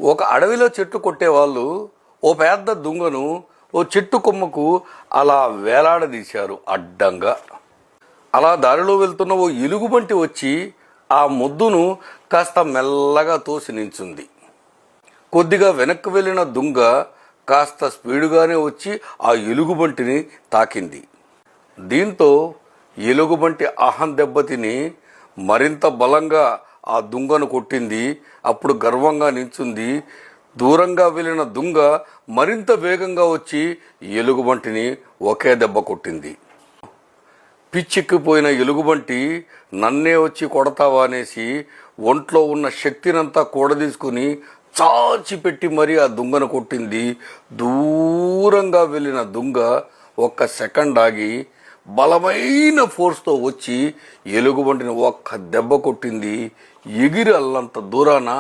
ఒక అడవిలో చెట్టు కొట్టేవాళ్ళు ఓ పెద్ద దుంగను ఓ చెట్టు కొమ్మకు అలా వేలాడదీశారు అడ్డంగా. అలా దారిలో వెళ్తున్న ఓ ఎలుగుబంటి వచ్చి ఆ మొద్దును కాస్త మెల్లగా తోసి నించుంది. కొద్దిగా వెనక్కి వెళ్ళిన దుంగ కాస్త స్పీడుగానే వచ్చి ఆ ఎలుగుబంటిని తాకింది. దీంతో ఎలుగుబంటి అహం దెబ్బతిని మరింత బలంగా ఆ దుంగను కొట్టింది. అప్పుడు గర్వంగా నించుంది. దూరంగా వెళ్ళిన దుంగ మరింత వేగంగా వచ్చి ఎలుగుబంటిని ఒకే దెబ్బ కొట్టింది. పిచ్చెక్కిపోయిన ఎలుగుబంటి నన్నే వచ్చి కొడతావా అనేసి ఒంట్లో ఉన్న శక్తినంతా కూడదీసుకుని చాచిపెట్టి మరీ ఆ దుంగను కొట్టింది. దూరంగా వెళ్ళిన దుంగ ఒక్క సెకండ్ ఆగి బలమైన ఫోర్స్తో వచ్చి ఎలుగుబంటిని ఒక్క దెబ్బ కొట్టింది. ఎగిరి అల్లంత దూరాన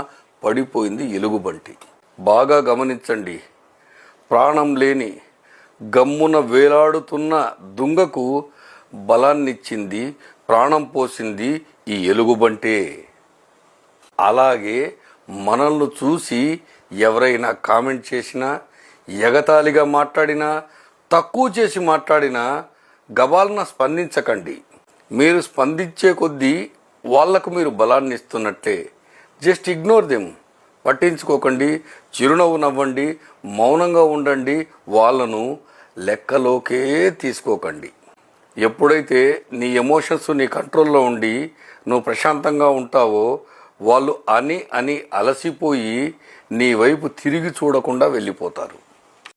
పడిపోయింది ఎలుగుబంటి. బాగా గమనించండి, ప్రాణం లేని గమ్మున వేలాడుతున్న దుంగకు బలాన్నిచ్చింది, ప్రాణం పోసింది ఈ ఎలుగుబంటే. అలాగే మనల్ని చూసి ఎవరైనా కామెంట్ చేసినా, ఎగతాళిగా మాట్లాడినా, తక్కువ చేసి మాట్లాడినా గబాలన స్పందించకండి. మీరు స్పందించే కొద్దీ వాళ్లకు మీరు బలాన్ని ఇస్తున్నట్లే. Just ignore them. పట్టించుకోకండి, చిరునవ్వు నవ్వండి, మౌనంగా ఉండండి, వాళ్ళను లెక్కలోకే తీసుకోకండి. ఎప్పుడైతే నీ ఎమోషన్స్ నీ కంట్రోల్లో ఉండి నువ్వు ప్రశాంతంగా ఉంటావో వాళ్ళు అని అలసిపోయి నీ వైపు తిరిగి చూడకుండా వెళ్ళిపోతారు.